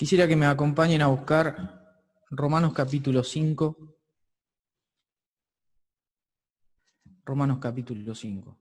Quisiera que me acompañen a buscar Romanos capítulo 5. Romanos capítulo 5.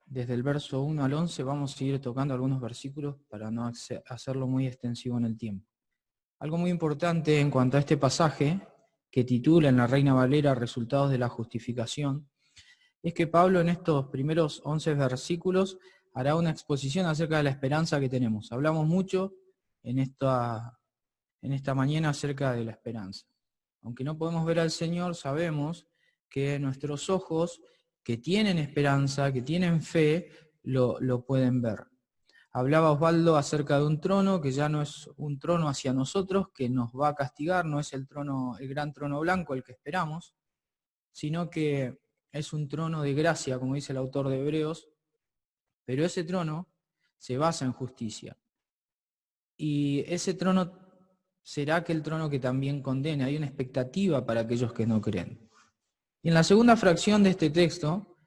Desde el verso 1 al 11 vamos a ir tocando algunos versículos para no hacerlo muy extensivo en el tiempo. Algo muy importante en cuanto a este pasaje, que titula en la Reina Valera Resultados de la Justificación, es que Pablo en estos primeros 11 versículos hará una exposición acerca de la esperanza que tenemos. Hablamos mucho en esta mañana acerca de la esperanza. Aunque no podemos ver al Señor, sabemos que nuestros ojos que tienen esperanza, que tienen fe, lo pueden ver. Hablaba Osvaldo acerca de un trono que ya no es un trono hacia nosotros, que nos va a castigar, no es el gran trono blanco el que esperamos, sino que es un trono de gracia, como dice el autor de Hebreos, pero ese trono se basa en justicia. Y ese trono será aquel trono que también condena. Hay una expectativa para aquellos que no creen. Y en la segunda fracción de este texto,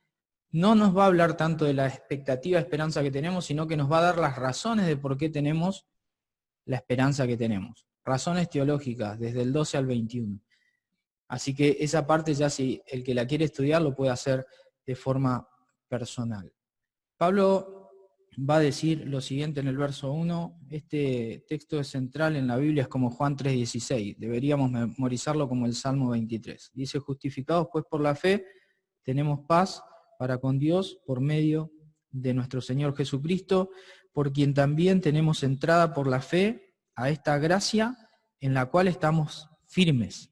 no nos va a hablar tanto de la expectativa, esperanza que tenemos, sino que nos va a dar las razones de por qué tenemos la esperanza que tenemos. Razones teológicas, desde el 12 al 21. Así que esa parte ya, si el que la quiere estudiar, lo puede hacer de forma personal. Pablo va a decir lo siguiente en el verso 1, este texto es central en la Biblia, es como Juan 3:16, deberíamos memorizarlo como el Salmo 23. Dice, justificados pues por la fe, tenemos paz para con Dios por medio de nuestro Señor Jesucristo, por quien también tenemos entrada por la fe a esta gracia en la cual estamos firmes.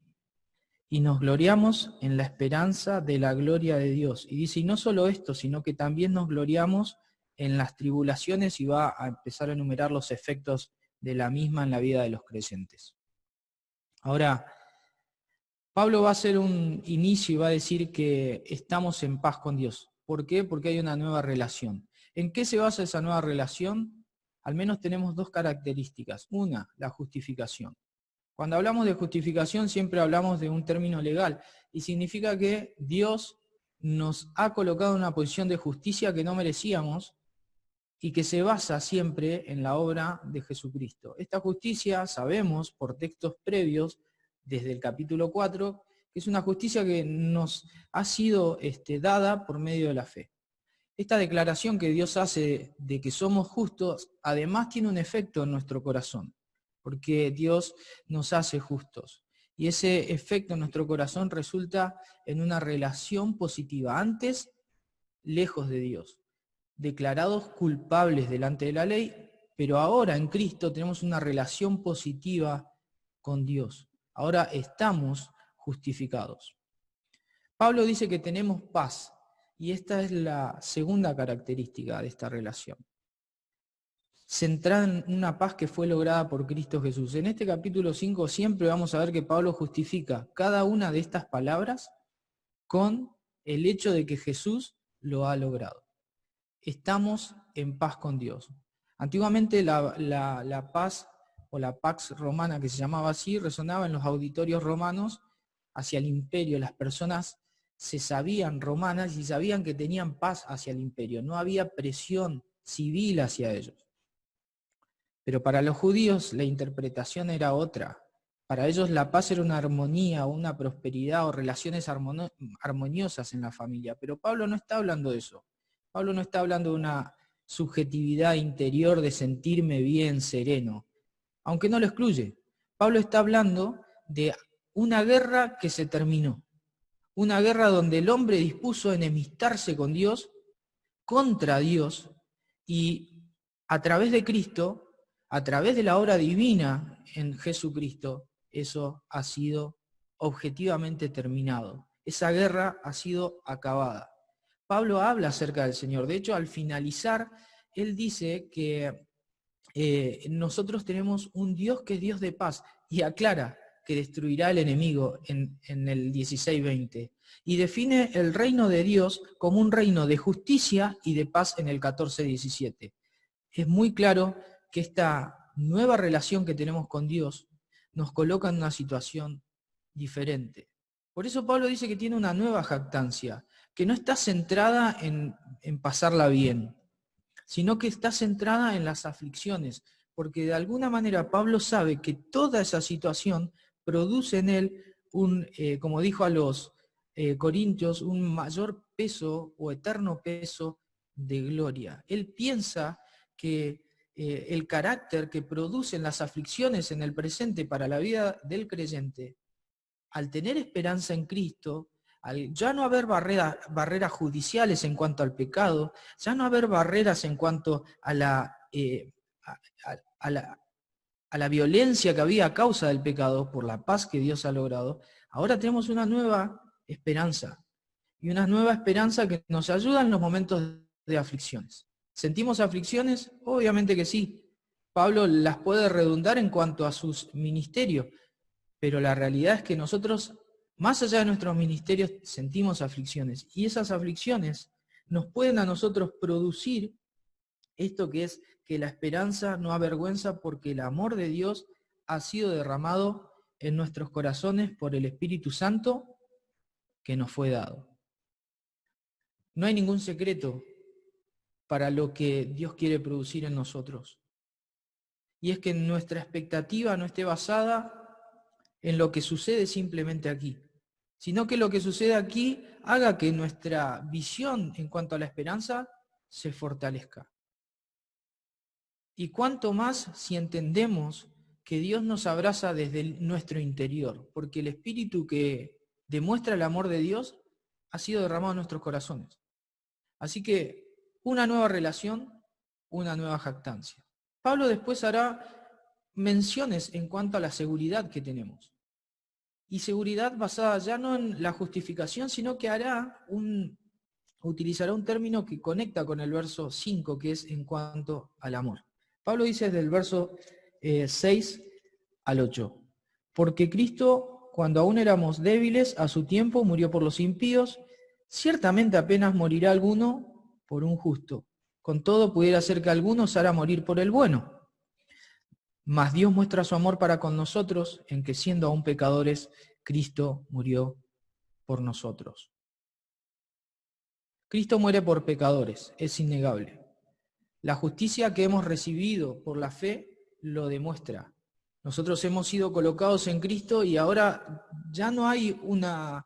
Y nos gloriamos en la esperanza de la gloria de Dios. Y dice, y no solo esto, sino que también nos gloriamos en las tribulaciones, y va a empezar a enumerar los efectos de la misma en la vida de los creyentes. Ahora, Pablo va a hacer un inicio y va a decir que estamos en paz con Dios. ¿Por qué? Porque hay una nueva relación. ¿En qué se basa esa nueva relación? Al menos tenemos dos características. Una, la justificación. Cuando hablamos de justificación siempre hablamos de un término legal y significa que Dios nos ha colocado en una posición de justicia que no merecíamos y que se basa siempre en la obra de Jesucristo. Esta justicia sabemos por textos previos desde el capítulo 4 que es una justicia que nos ha sido dada por medio de la fe. Esta declaración que Dios hace de que somos justos además tiene un efecto en nuestro corazón, porque Dios nos hace justos. Y ese efecto en nuestro corazón resulta en una relación positiva. Antes, lejos de Dios, declarados culpables delante de la ley, pero ahora en Cristo tenemos una relación positiva con Dios. Ahora estamos justificados. Pablo dice que tenemos paz, y esta es la segunda característica de esta relación. Centrada en una paz que fue lograda por Cristo Jesús. En este capítulo 5 siempre vamos a ver que Pablo justifica cada una de estas palabras con el hecho de que Jesús lo ha logrado. Estamos en paz con Dios. Antiguamente la paz o la pax romana, que se llamaba así, resonaba en los auditorios romanos hacia el imperio. Las personas se sabían romanas y sabían que tenían paz hacia el imperio. No había presión civil hacia ellos. Pero para los judíos la interpretación era otra. Para ellos la paz era una armonía, una prosperidad o relaciones armoniosas en la familia. Pero Pablo no está hablando de eso. Pablo no está hablando de una subjetividad interior de sentirme bien, sereno, aunque no lo excluye. Pablo está hablando de una guerra que se terminó. Una guerra donde el hombre dispuso enemistarse con Dios, contra Dios, y a través de Cristo, a través de la obra divina en Jesucristo, eso ha sido objetivamente terminado. Esa guerra ha sido acabada. Pablo habla acerca del Señor. De hecho, al finalizar, él dice que nosotros tenemos un Dios que es Dios de paz, y aclara que destruirá el enemigo en el 16:20. Y define el reino de Dios como un reino de justicia y de paz en el 14:17. Es muy claro que esta nueva relación que tenemos con Dios nos coloca en una situación diferente. Por eso Pablo dice que tiene una nueva jactancia, que no está centrada en pasarla bien, sino que está centrada en las aflicciones. porque de alguna manera Pablo sabe que toda esa situación produce en él como dijo a los Corintios, un mayor peso o eterno peso de gloria. Él piensa que el carácter que producen las aflicciones en el presente para la vida del creyente, al tener esperanza en Cristo, al ya no haber barreras judiciales en cuanto al pecado, ya no haber barreras en cuanto a la violencia que había a causa del pecado, por la paz que Dios ha logrado, ahora tenemos una nueva esperanza. Y una nueva esperanza que nos ayuda en los momentos de aflicciones. ¿Sentimos aflicciones? Obviamente que sí. Pablo las puede redundar en cuanto a sus ministerios, pero la realidad es que nosotros, más allá de nuestros ministerios, sentimos aflicciones. Y esas aflicciones nos pueden a nosotros producir esto que es que la esperanza no avergüenza, porque el amor de Dios ha sido derramado en nuestros corazones por el Espíritu Santo que nos fue dado. No hay ningún secreto para lo que Dios quiere producir en nosotros. Y es que nuestra expectativa no esté basada en lo que sucede simplemente aquí, sino que lo que sucede aquí haga que nuestra visión en cuanto a la esperanza se fortalezca. Y cuánto más si entendemos que Dios nos abraza desde nuestro interior, porque el Espíritu que demuestra el amor de Dios ha sido derramado en nuestros corazones. Así que una nueva relación, una nueva jactancia. Pablo después hará menciones en cuanto a la seguridad que tenemos. Y seguridad basada ya no en la justificación, sino que utilizará un término que conecta con el verso 5, que es en cuanto al amor. Pablo dice desde el verso 6 al 8, porque Cristo, cuando aún éramos débiles, a su tiempo murió por los impíos, ciertamente apenas morirá alguno por un justo. Con todo pudiera ser que alguno osara morir por el bueno. Mas Dios muestra su amor para con nosotros en que siendo aún pecadores, Cristo murió por nosotros. Cristo muere por pecadores, es innegable. La justicia que hemos recibido por la fe lo demuestra. Nosotros hemos sido colocados en Cristo y ahora ya no hay una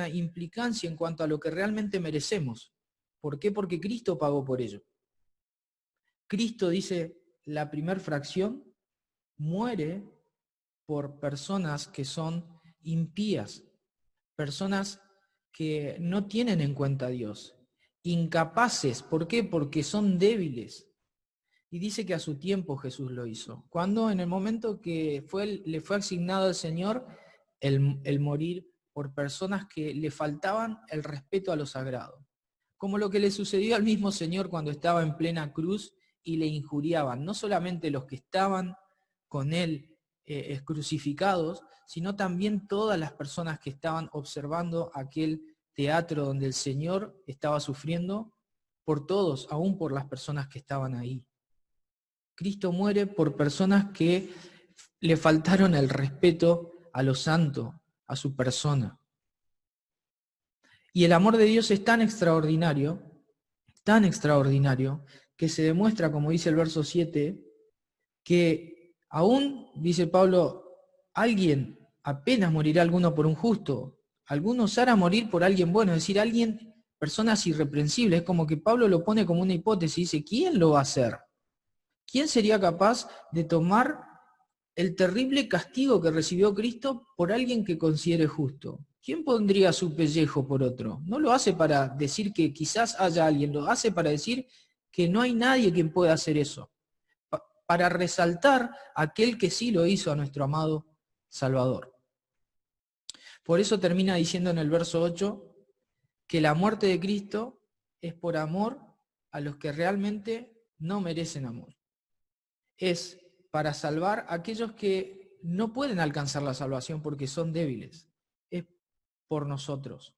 implicancia en cuanto a lo que realmente merecemos. ¿Por qué? Porque Cristo pagó por ello. Cristo, dice la primera fracción, muere por personas que son impías, personas que no tienen en cuenta a Dios, incapaces. ¿Por qué? Porque son débiles. Y dice que a su tiempo Jesús lo hizo. Cuando en el momento que le fue asignado al Señor el morir por personas que le faltaban el respeto a lo sagrado. Como lo que le sucedió al mismo Señor cuando estaba en plena cruz y le injuriaban, no solamente los que estaban con él crucificados, sino también todas las personas que estaban observando aquel teatro donde el Señor estaba sufriendo por todos, aún por las personas que estaban ahí. Cristo muere por personas que le faltaron el respeto a lo santo, a su persona. Y el amor de Dios es tan extraordinario, que se demuestra, como dice el verso 7, que aún, dice Pablo, alguien, apenas morirá alguno por un justo, algunos osará morir por alguien bueno, es decir, personas irreprensibles. Es como que Pablo lo pone como una hipótesis, dice, ¿quién lo va a hacer? ¿Quién sería capaz de tomar el terrible castigo que recibió Cristo por alguien que considere justo? ¿Quién pondría su pellejo por otro? No lo hace para decir que quizás haya alguien, lo hace para decir que no hay nadie quien pueda hacer eso. Para resaltar aquel que sí lo hizo a nuestro amado Salvador. Por eso termina diciendo en el verso 8 que la muerte de Cristo es por amor a los que realmente no merecen amor. Es para salvar a aquellos que no pueden alcanzar la salvación porque son débiles. Es por nosotros.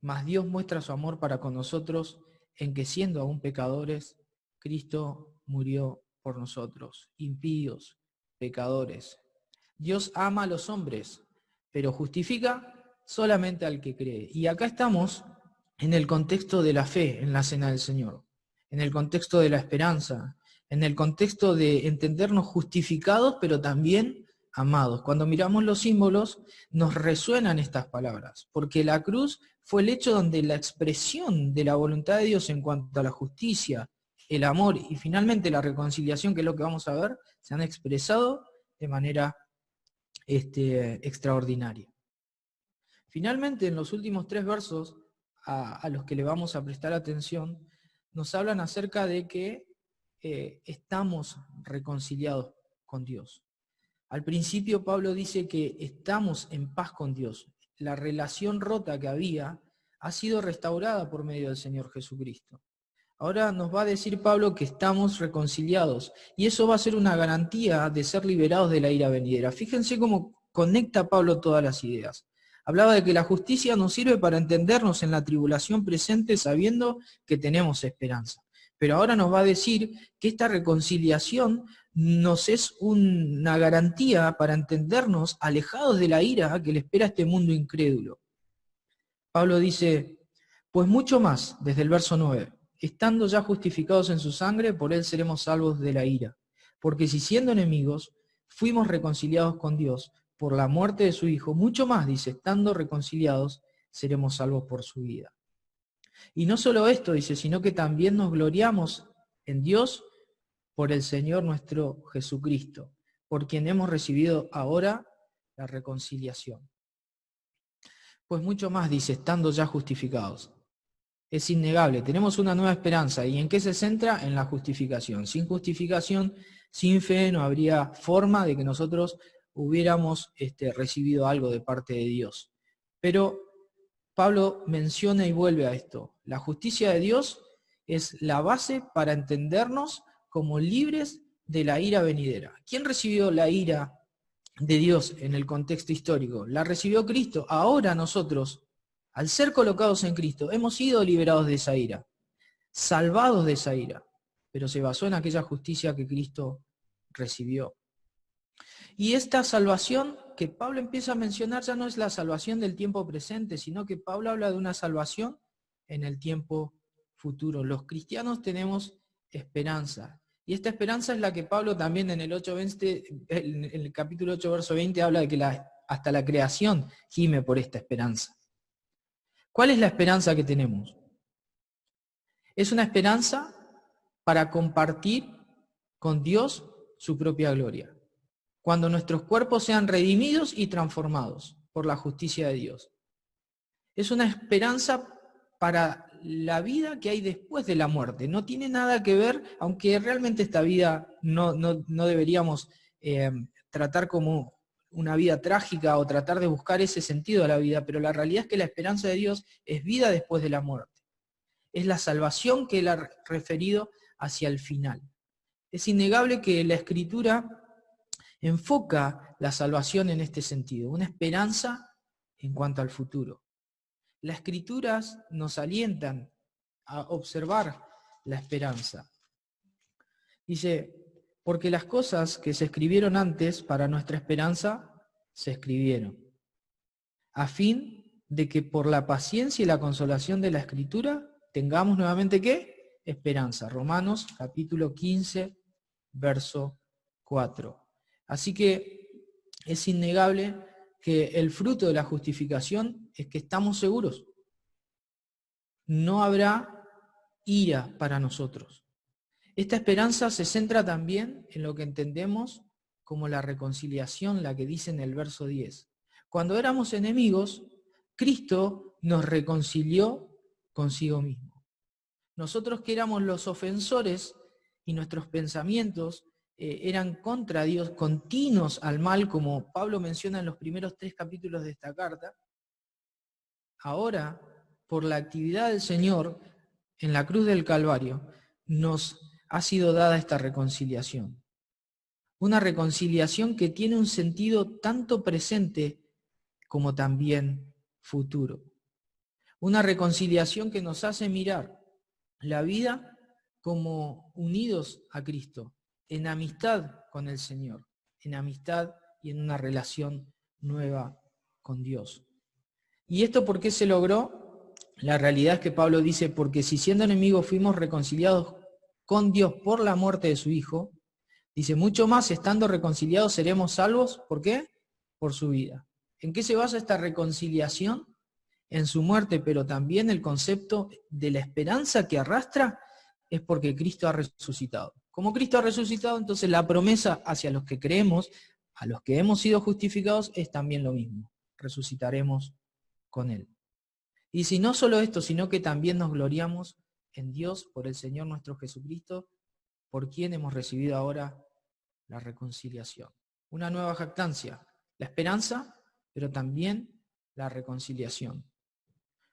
Mas Dios muestra su amor para con nosotros en que siendo aún pecadores, Cristo murió por nosotros, impíos, pecadores. Dios ama a los hombres, pero justifica solamente al que cree. Y acá estamos en el contexto de la fe en la cena del Señor, en el contexto de la esperanza, en el contexto de entendernos justificados, pero también amados. Cuando miramos los símbolos, nos resuenan estas palabras, porque la cruz fue el hecho donde la expresión de la voluntad de Dios en cuanto a la justicia, el amor y finalmente la reconciliación, que es lo que vamos a ver, se han expresado de manera extraordinaria. Finalmente, en los últimos 3 versos, a los que le vamos a prestar atención, nos hablan acerca de que estamos reconciliados con Dios. Al principio Pablo dice que estamos en paz con Dios. La relación rota que había ha sido restaurada por medio del Señor Jesucristo. Ahora nos va a decir Pablo que estamos reconciliados y eso va a ser una garantía de ser liberados de la ira venidera. Fíjense cómo conecta Pablo todas las ideas. Hablaba de que la justicia nos sirve para entendernos en la tribulación presente sabiendo que tenemos esperanza. Pero ahora nos va a decir que esta reconciliación nos es una garantía para entendernos alejados de la ira que le espera a este mundo incrédulo. Pablo dice, pues mucho más, desde el verso 9, estando ya justificados en su sangre, por él seremos salvos de la ira. Porque si siendo enemigos, fuimos reconciliados con Dios por la muerte de su Hijo, mucho más, dice, estando reconciliados, seremos salvos por su vida. Y no solo esto, dice, sino que también nos gloriamos en Dios por el Señor nuestro Jesucristo, por quien hemos recibido ahora la reconciliación. Pues mucho más, dice, estando ya justificados. Es innegable, tenemos una nueva esperanza. ¿Y en qué se centra? En la justificación. Sin justificación, sin fe, no habría forma de que nosotros hubiéramos recibido algo de parte de Dios. Pero Pablo menciona y vuelve a esto. La justicia de Dios es la base para entendernos como libres de la ira venidera. ¿Quién recibió la ira de Dios en el contexto histórico? La recibió Cristo. Ahora nosotros, al ser colocados en Cristo, hemos sido liberados de esa ira, salvados de esa ira, pero se basó en aquella justicia que Cristo recibió. Y esta salvación que Pablo empieza a mencionar ya no es la salvación del tiempo presente, sino que Pablo habla de una salvación en el tiempo futuro. Los cristianos tenemos esperanza. Y esta esperanza es la que Pablo también en el capítulo 8, verso 20, habla de que hasta la creación gime por esta esperanza. ¿Cuál es la esperanza que tenemos? Es una esperanza para compartir con Dios su propia gloria. Cuando nuestros cuerpos sean redimidos y transformados por la justicia de Dios. Es una esperanza para la vida que hay después de la muerte. No tiene nada que ver, aunque realmente esta vida no deberíamos tratar como una vida trágica o tratar de buscar ese sentido a la vida, pero la realidad es que la esperanza de Dios es vida después de la muerte. Es la salvación que Él ha referido hacia el final. Es innegable que la Escritura enfoca la salvación en este sentido, una esperanza en cuanto al futuro. Las Escrituras nos alientan a observar la esperanza. Dice, porque las cosas que se escribieron antes para nuestra esperanza, se escribieron, a fin de que por la paciencia y la consolación de la Escritura tengamos nuevamente ¿qué? Esperanza. Romanos capítulo 15, verso 4. Así que es innegable que el fruto de la justificación es que estamos seguros. No habrá ira para nosotros. Esta esperanza se centra también en lo que entendemos como la reconciliación, la que dice en el verso 10. Cuando éramos enemigos, Cristo nos reconcilió consigo mismo. Nosotros que éramos los ofensores y nuestros pensamientos eran contra Dios, continuos al mal, como Pablo menciona en los primeros 3 capítulos de esta carta, ahora, por la actividad del Señor en la cruz del Calvario, nos ha sido dada esta reconciliación. Una reconciliación que tiene un sentido tanto presente como también futuro. Una reconciliación que nos hace mirar la vida como unidos a Cristo, en amistad con el Señor, en amistad y en una relación nueva con Dios. ¿Y esto por qué se logró? La realidad es que Pablo dice, porque si siendo enemigos fuimos reconciliados con Dios por la muerte de su Hijo, dice, mucho más estando reconciliados seremos salvos. ¿Por qué? Por su vida. ¿En qué se basa esta reconciliación? En su muerte, pero también el concepto de la esperanza que arrastra es porque Cristo ha resucitado. Como Cristo ha resucitado, entonces la promesa hacia los que creemos, a los que hemos sido justificados, es también lo mismo. Resucitaremos con Él. Y si no solo esto, sino que también nos gloriamos en Dios por el Señor nuestro Jesucristo, por quien hemos recibido ahora la reconciliación. Una nueva jactancia, la esperanza, pero también la reconciliación.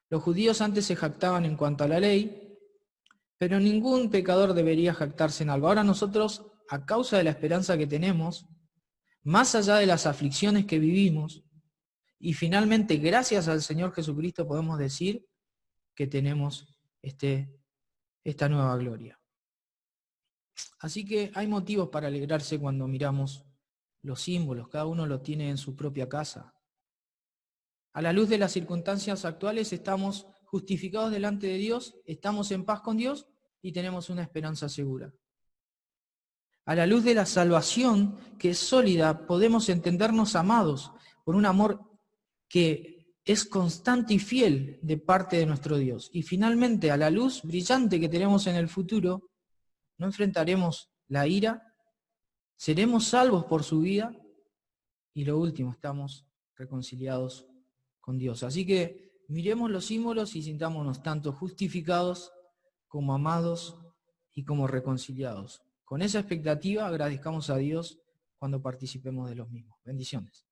Los judíos antes se jactaban en cuanto a la ley, pero ningún pecador debería jactarse en algo. Ahora nosotros, a causa de la esperanza que tenemos, más allá de las aflicciones que vivimos, y finalmente gracias al Señor Jesucristo podemos decir que tenemos esta nueva gloria. Así que hay motivos para alegrarse cuando miramos los símbolos, cada uno lo tiene en su propia casa. A la luz de las circunstancias actuales estamos justificados delante de Dios, estamos en paz con Dios y tenemos una esperanza segura. A la luz de la salvación que es sólida, podemos entendernos amados por un amor que es constante y fiel de parte de nuestro Dios. Y finalmente, a la luz brillante que tenemos en el futuro, no enfrentaremos la ira, seremos salvos por su vida y lo último, estamos reconciliados con Dios. Así que miremos los símbolos y sintámonos tanto justificados como amados y como reconciliados. Con esa expectativa agradezcamos a Dios cuando participemos de los mismos. Bendiciones.